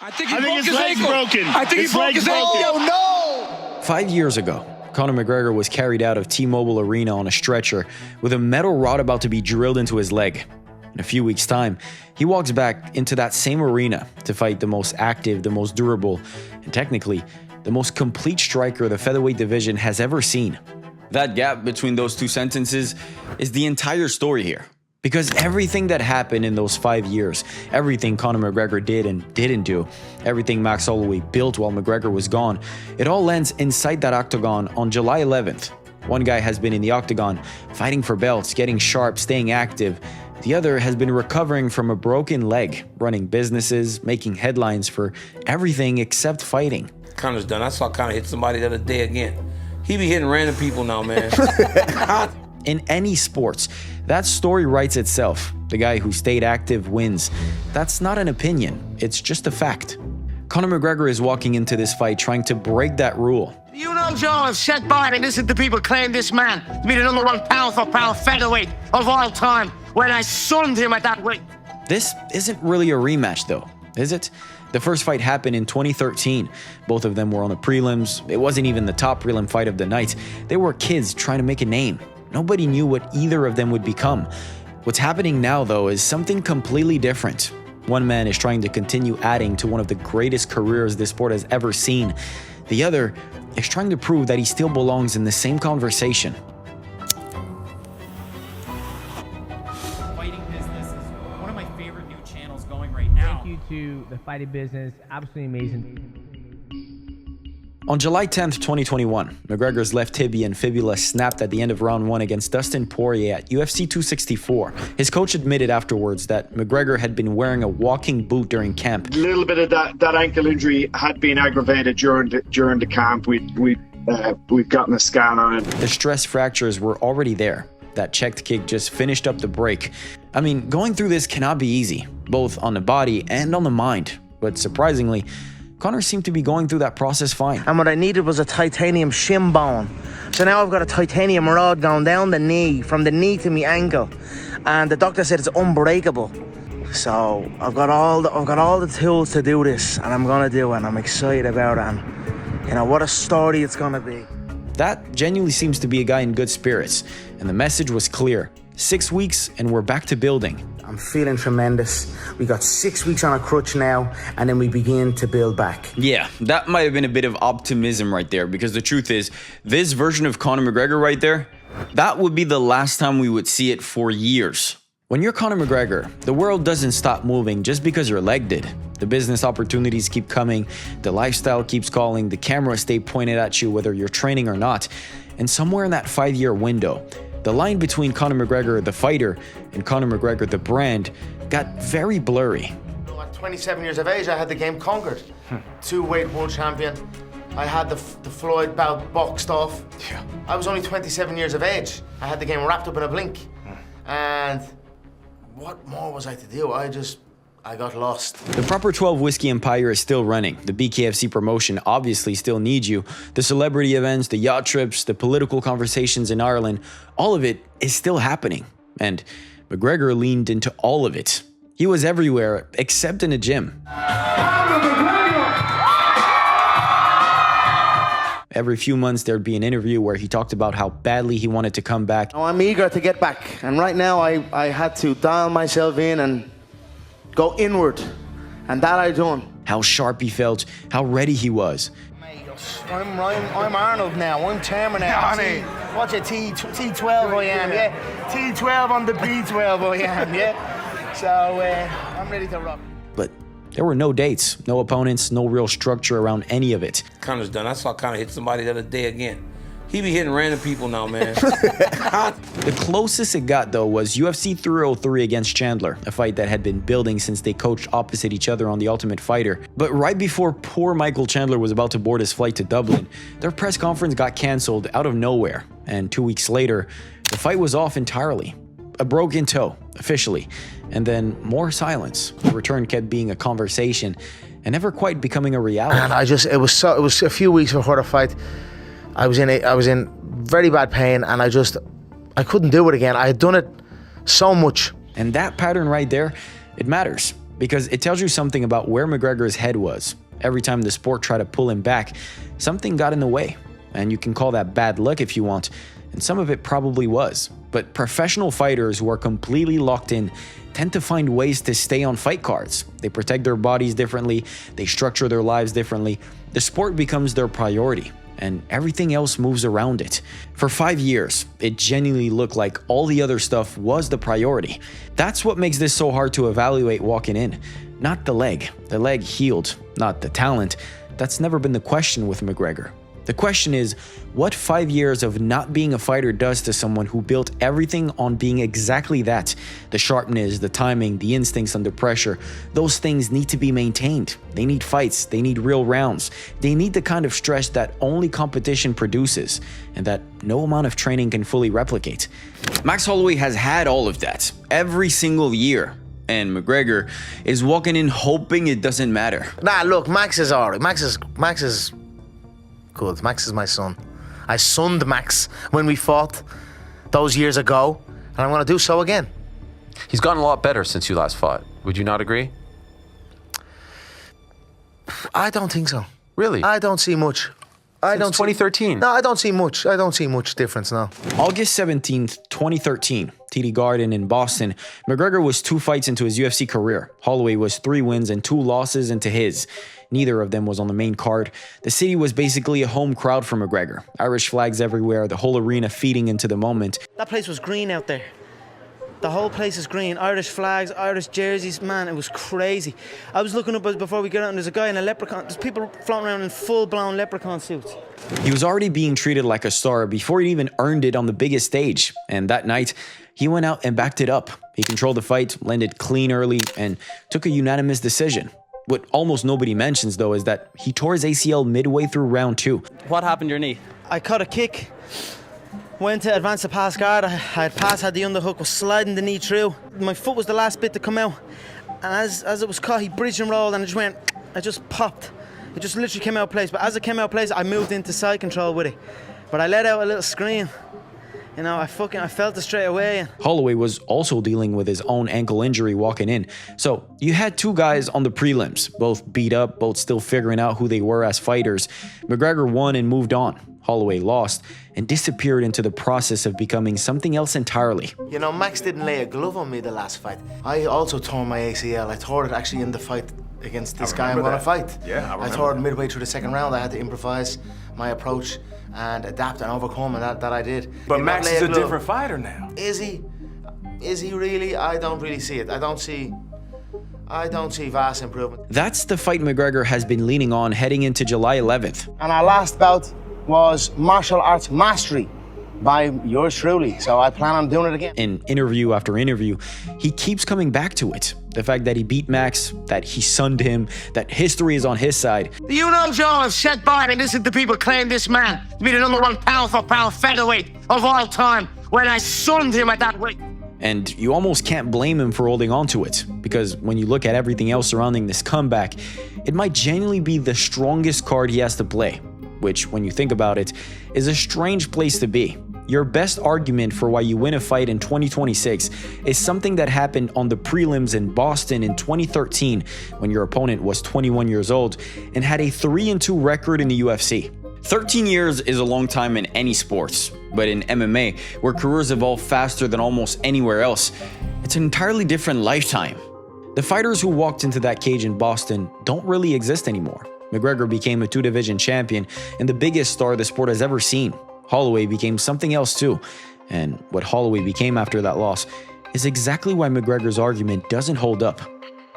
I think his leg's broken. I think he broke his ankle. Oh, no! 5 years ago, Conor McGregor was carried out of T-Mobile Arena on a stretcher with a metal rod about to be drilled into his leg. In a few weeks' time, he walks back into that same arena to fight the most active, the most durable, and technically, the most complete striker the featherweight division has ever seen. That gap between those two sentences is the entire story here. Because everything that happened in those 5 years, everything Conor McGregor did and didn't do, everything Max Holloway built while McGregor was gone, it all lands inside that octagon on July 11th. One guy has been in the octagon, fighting for belts, getting sharp, staying active. The other has been recovering from a broken leg, running businesses, making headlines for everything except fighting. Conor's done. I saw Conor hit somebody the other day again. He be hitting random people now, man. In any sports, that story writes itself. The guy who stayed active wins. That's not an opinion, it's just a fact. Conor McGregor is walking into this fight trying to break that rule. You know, Joe, I've sat by and listened to people claim this man to be the #1 pound-for-pound featherweight of all time when I sunned him at that weight. This isn't really a rematch though, is it? The first fight happened in 2013. Both of them were on the prelims. It wasn't even the top prelim fight of the night. They were kids trying to make a name. Nobody knew what either of them would become. What's happening now, though, is something completely different. One man is trying to continue adding to one of the greatest careers this sport has ever seen. The other is trying to prove that he still belongs in the same conversation. Fighting Business is one of my favorite new channels going right now. Thank you to The Fighting Business. Absolutely amazing. On July 10th, 2021, McGregor's left tibia and fibula snapped at the end of round 1 against Dustin Poirier at UFC 264. His coach admitted afterwards that McGregor had been wearing a walking boot during camp. A little bit of that ankle injury had been aggravated during the camp. We've gotten a scan on it. The stress fractures were already there. That checked kick just finished up the break. I mean, going through this cannot be easy, both on the body and on the mind. But surprisingly, Conor seemed to be going through that process fine. And what I needed was a titanium shin bone. So now I've got a titanium rod going down the knee, from the knee to my ankle. And the doctor said it's unbreakable. So I've got all the tools to do this, and I'm gonna do it, and I'm excited about it. And you know, what a story it's gonna be. That genuinely seems to be a guy in good spirits. And the message was clear. 6 weeks and we're back to building. I'm feeling tremendous. We got 6 weeks on a crutch now, and then we begin to build back. Yeah, that might have been a bit of optimism right there, because the truth is, this version of Conor McGregor right there, that would be the last time we would see it for years. When you're Conor McGregor, the world doesn't stop moving just because your leg did. The business opportunities keep coming, the lifestyle keeps calling, the cameras stay pointed at you whether you're training or not. And somewhere in that 5-year window, the line between Conor McGregor, the fighter, and Conor McGregor, the brand, got very blurry. At 27 years of age, I had the game conquered. Two-weight world champion. I had the Floyd bout boxed off. Yeah. I was only 27 years of age. I had the game wrapped up in a blink. And what more was I to do? I got lost. The Proper 12 Whiskey Empire is still running. The BKFC promotion obviously still needs you. The celebrity events, the yacht trips, the political conversations in Ireland, all of it is still happening. And McGregor leaned into all of it. He was everywhere except in a gym. Every few months there'd be an interview where he talked about how badly he wanted to come back. Now I'm eager to get back. And right now I had to dial myself in and go inward, and that I done. How sharp he felt, how ready he was. Mate, I'm Arnold now. I'm Terminator. What's a T12 I am, yeah? T12 on the B12 I am, yeah? So I'm ready to rock. But there were no dates, no opponents, no real structure around any of it. Conor's done. I saw Conor hit somebody the other day again. He be hitting random people now, man. The closest it got, though, was UFC 303 against Chandler, a fight that had been building since they coached opposite each other on The Ultimate Fighter. But right before poor Michael Chandler was about to board his flight to Dublin, their press conference got cancelled out of nowhere. And 2 weeks later, the fight was off entirely. A broken toe, officially. And then more silence. The return kept being a conversation and never quite becoming a reality. And it was a few weeks before the fight. I was in very bad pain, and I couldn't do it again. I had done it so much. And that pattern right there, it matters. because it tells you something about where McGregor's head was. Every time the sport tried to pull him back, something got in the way. And you can call that bad luck if you want, and some of it probably was. But professional fighters who are completely locked in tend to find ways to stay on fight cards. They protect their bodies differently, they structure their lives differently. The sport becomes their priority, and everything else moves around it. For 5 years, it genuinely looked like all the other stuff was the priority. That's what makes this so hard to evaluate walking in. Not the leg. The leg healed, not the talent. That's never been the question with McGregor. The question is, what 5 years of not being a fighter does to someone who built everything on being exactly that. The sharpness, the timing, the instincts under pressure, those things need to be maintained. They need fights, they need real rounds. They need the kind of stress that only competition produces and that no amount of training can fully replicate. Max Holloway has had all of that every single year. And McGregor is walking in hoping it doesn't matter. Nah, look, Max is alright. Max is good. Max is my son. I sunned Max when we fought those years ago, and I'm going to do so again. He's gotten a lot better since you last fought. Would you not agree? I don't think so. Really? I don't see much. Since 2013? No, I don't see much. I don't see much difference now. August 17th, 2013, TD Garden in Boston, McGregor was 2 fights into his UFC career. Holloway was 3 wins and 2 losses into his. Neither of them was on the main card. The city was basically a home crowd for McGregor. Irish flags everywhere, the whole arena feeding into the moment. That place was green out there. The whole place is green. Irish flags, Irish jerseys. Man, it was crazy. I was looking up before we got out, and there's a guy in a leprechaun. There's people floating around in full-blown leprechaun suits. He was already being treated like a star before he even earned it on the biggest stage. And that night, he went out and backed it up. He controlled the fight, landed clean early, and took a unanimous decision. What almost nobody mentions, though, is that he tore his ACL midway through round 2. What happened to your knee? I caught a kick. Went to advance the pass guard. I had the underhook, was sliding the knee through. My foot was the last bit to come out. And as it was caught, he bridged and rolled, and I just popped. It just literally came out of place. But as it came out of place, I moved into side control with it. But I let out a little scream. You know, I felt it straight away. Holloway was also dealing with his own ankle injury walking in. So you had 2 guys on the prelims, both beat up, both still figuring out who they were as fighters. McGregor won and moved on. Holloway lost and disappeared into the process of becoming something else entirely. You know, Max didn't lay a glove on me the last fight. I also tore my ACL. I tore it actually in the fight against this guy I'm going to fight. Yeah, I tore it midway through the second round. I had to improvise my approach and adapt and overcome, and that I did. But Max is a different fighter now. Is he? Is he really? I don't really see it. I don't see vast improvement. That's the fight McGregor has been leaning on heading into July 11th. And our last bout was martial arts mastery by yours truly. So I plan on doing it again. In interview after interview, he keeps coming back to it. The fact that he beat Max, that he sunned him, that history is on his side. You know, Joe, I've sat by and listened to people claim this man to be the #1 pound-for-pound featherweight of all time when I sunned him at that weight. And you almost can't blame him for holding on to it, because when you look at everything else surrounding this comeback, it might genuinely be the strongest card he has to play, which, when you think about it, is a strange place to be. Your best argument for why you win a fight in 2026 is something that happened on the prelims in Boston in 2013 when your opponent was 21 years old and had a 3-2 record in the UFC. 13 years is a long time in any sports, but in MMA, where careers evolve faster than almost anywhere else, it's an entirely different lifetime. The fighters who walked into that cage in Boston don't really exist anymore. McGregor became a 2-division champion and the biggest star the sport has ever seen. Holloway became something else too, and what Holloway became after that loss is exactly why McGregor's argument doesn't hold up.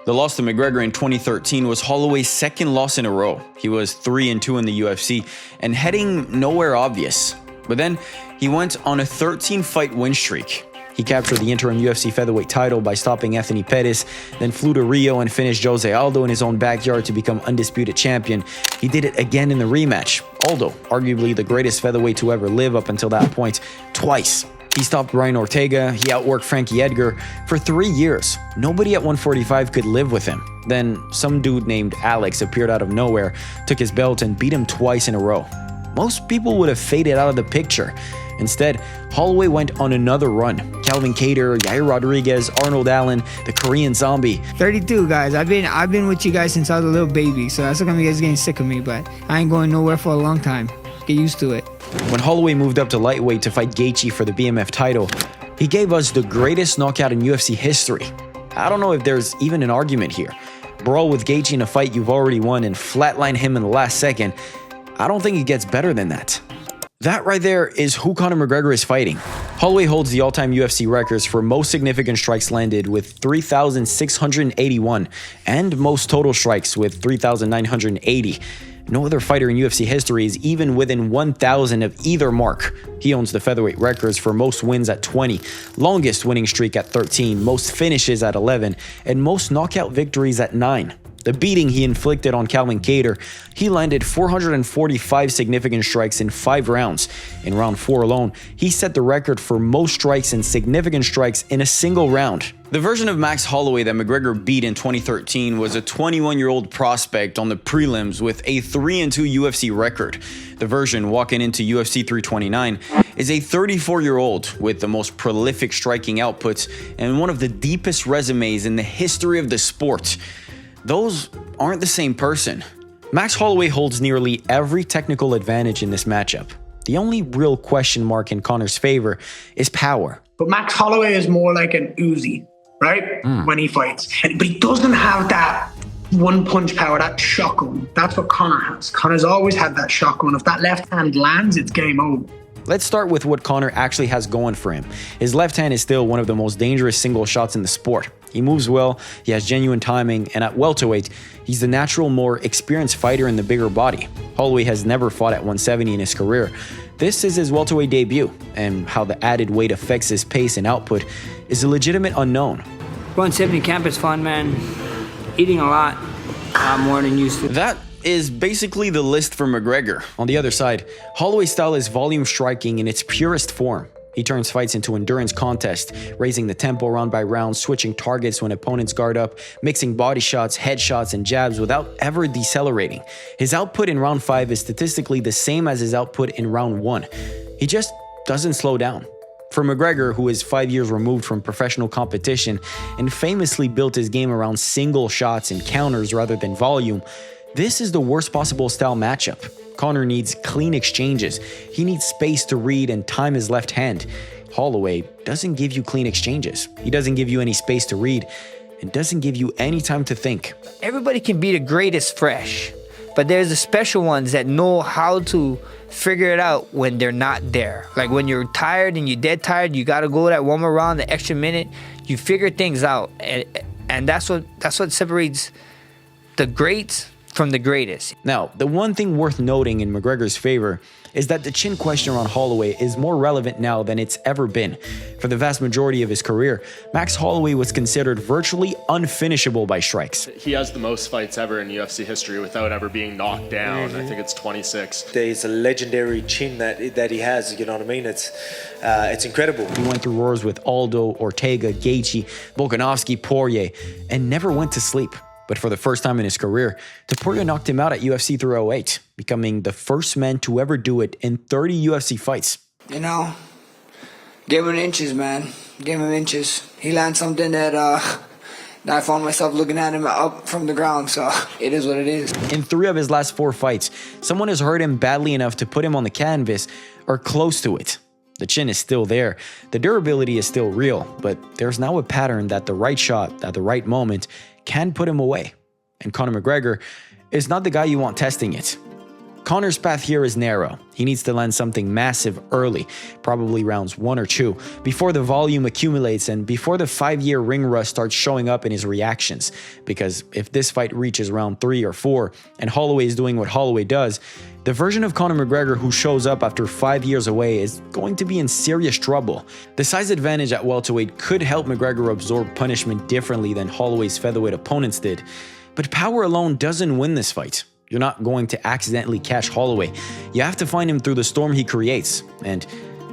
The loss to McGregor in 2013 was Holloway's second loss in a row. He was 3-2 in the UFC and heading nowhere obvious. But then he went on a 13-fight win streak. He captured the interim UFC featherweight title by stopping Anthony Pettis, then flew to Rio and finished Jose Aldo in his own backyard to become undisputed champion. He did it again in the rematch. Aldo, arguably the greatest featherweight to ever live up until that point, twice. He stopped Brian Ortega, he outworked Frankie Edgar. For 3 years, nobody at 145 could live with him. Then some dude named Alex appeared out of nowhere, took his belt and beat him twice in a row. most people would have faded out of the picture. Instead, Holloway went on another run. Calvin Kattar, Yair Rodriguez, Arnold Allen, the Korean Zombie. 32, guys. I've been with you guys since I was a little baby, so that's gonna be you guys getting sick of me, but I ain't going nowhere for a long time. Get used to it. When Holloway moved up to lightweight to fight Gaethje for the BMF title, he gave us the greatest knockout in UFC history. I don't know if there's even an argument here. Brawl with Gaethje in a fight you've already won and flatline him in the last second. I don't think it gets better than that. That right there is who Conor McGregor is fighting. Holloway holds the all-time UFC records for most significant strikes landed with 3,681 and most total strikes with 3,980. No other fighter in UFC history is even within 1,000 of either mark. He owns the featherweight records for most wins at 20, longest winning streak at 13, most finishes at 11, and most knockout victories at 9. The beating he inflicted on Calvin Kattar, he landed 445 significant strikes in 5 rounds. In round 4 alone, he set the record for most strikes and significant strikes in a single round. The version of Max Holloway that McGregor beat in 2013 was a 21-year-old prospect on the prelims with a 3-2 UFC record. The version walking into UFC 329 is a 34-year-old with the most prolific striking outputs and one of the deepest resumes in the history of the sport. Those aren't the same person. Max Holloway holds nearly every technical advantage in this matchup. The only real question mark in Conor's favor is power. But Max Holloway is more like an Uzi, right? When he fights. But he doesn't have that one-punch power, that shotgun. That's what Conor has. Conor's always had that shotgun. If that left hand lands, it's game over. Let's start with what Conor actually has going for him. His left hand is still one of the most dangerous single shots in the sport. He moves well, he has genuine timing, and at welterweight, he's the natural, more experienced fighter in the bigger body. Holloway has never fought at 170 in his career. This is his welterweight debut, and how the added weight affects his pace and output is a legitimate unknown. 170 camp is fun, man. Eating a lot more than used to. That is basically the list for McGregor. On the other side, Holloway's style is volume striking in its purest form. He turns fights into endurance contests, raising the tempo round by round, switching targets when opponents guard up, mixing body shots, headshots, and jabs without ever decelerating. His output in round 5 is statistically the same as his output in round 1. He just doesn't slow down. For McGregor, who is 5 years removed from professional competition and famously built his game around single shots and counters rather than volume, this is the worst possible style matchup. Conor needs clean exchanges. He needs space to read and time his left hand. Holloway doesn't give you clean exchanges. He doesn't give you any space to read and doesn't give you any time to think. Everybody can be the greatest fresh, but there's the special ones that know how to figure it out when they're not there. Like when you're tired and you're dead tired, you gotta go that one more round, the extra minute, you figure things out. And that's what separates the greats from the greatest. Now, the one thing worth noting in McGregor's favor is that the chin question around Holloway is more relevant now than it's ever been. For the vast majority of his career, Max Holloway was considered virtually unfinishable by strikes. He has the most fights ever in UFC history without ever being knocked down. I think it's 26. There's a legendary chin that he has, you know what I mean? It's incredible. He went through wars with Aldo, Ortega, Gaethje, Volkanovski, Poirier, and never went to sleep. But for the first time in his career, Poirier knocked him out at UFC 308, becoming the first man to ever do it in 30 UFC fights. You know, give him inches, man. Give him inches. He landed something that I found myself looking at him up from the ground, so it is what it is. In 3 of his last 4 fights, someone has hurt him badly enough to put him on the canvas or close to it. The chin is still there, the durability is still real, but there's now a pattern that the right shot at the right moment can put him away. And Conor McGregor is not the guy you want testing it. Conor's path here is narrow. He needs to land something massive early, probably rounds 1 or 2, before the volume accumulates and before the 5-year ring rust starts showing up in his reactions. Because if this fight reaches round 3 or 4, and Holloway is doing what Holloway does, the version of Conor McGregor who shows up after 5 years away is going to be in serious trouble. The size advantage at welterweight could help McGregor absorb punishment differently than Holloway's featherweight opponents did, but power alone doesn't win this fight. You're not going to accidentally catch Holloway. You have to find him through the storm he creates, and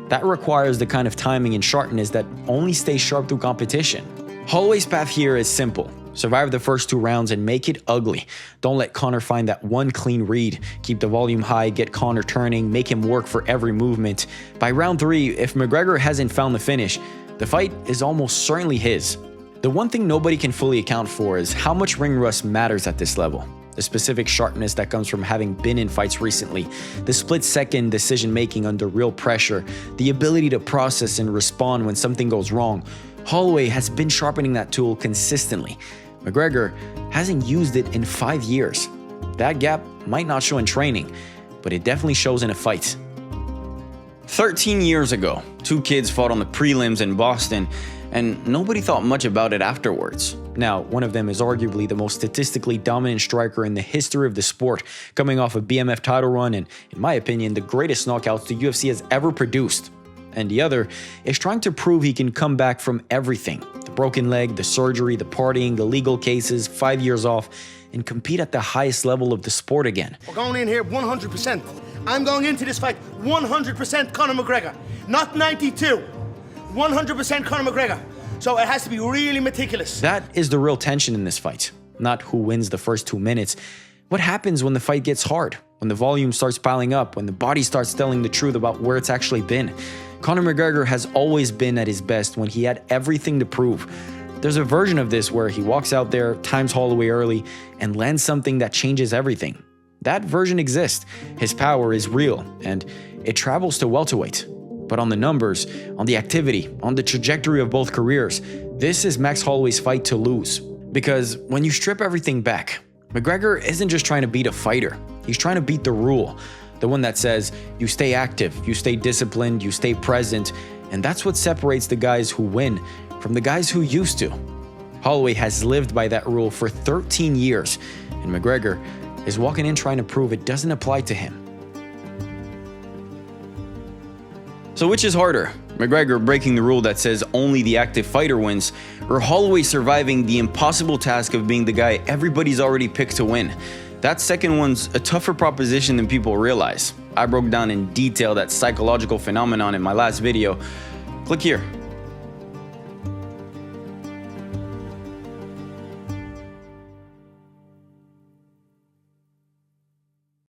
that requires the kind of timing and sharpness that only stays sharp through competition. Holloway's path here is simple. Survive the first 2 rounds and make it ugly. Don't let Conor find that one clean read. Keep the volume high, get Conor turning, make him work for every movement. By round 3, if McGregor hasn't found the finish, the fight is almost certainly his. The one thing nobody can fully account for is how much ring rust matters at this level. The specific sharpness that comes from having been in fights recently, the split-second decision-making under real pressure, the ability to process and respond when something goes wrong. Holloway has been sharpening that tool consistently. McGregor hasn't used it in 5 years. That gap might not show in training, but it definitely shows in a fight. 13 years ago, 2 kids fought on the prelims in Boston, and nobody thought much about it afterwards. Now, one of them is arguably the most statistically dominant striker in the history of the sport, coming off a BMF title run and, in my opinion, the greatest knockouts the UFC has ever produced. And the other is trying to prove he can come back from everything: the broken leg, the surgery, the partying, the legal cases, 5 years off, and compete at the highest level of the sport again. We're going in here 100%. I'm going into this fight 100% Conor McGregor, not 92. 100% Conor McGregor. So it has to be really meticulous. That is the real tension in this fight. Not who wins the first 2 minutes. What happens when the fight gets hard? When the volume starts piling up? When the body starts telling the truth about where it's actually been? Conor McGregor has always been at his best when he had everything to prove. There's a version of this where he walks out there, times Holloway early, and lands something that changes everything. That version exists. His power is real, and it travels to welterweight. But on the numbers, on the activity, on the trajectory of both careers, this is Max Holloway's fight to lose. Because when you strip everything back, McGregor isn't just trying to beat a fighter. He's trying to beat the rule. The one that says you stay active, you stay disciplined, you stay present. And that's what separates the guys who win from the guys who used to. Holloway has lived by that rule for 13 years, and McGregor is walking in trying to prove it doesn't apply to him. So which is harder? McGregor breaking the rule that says only the active fighter wins, or Holloway surviving the impossible task of being the guy everybody's already picked to win? That second one's a tougher proposition than people realize. I broke down in detail that psychological phenomenon in my last video. Click here.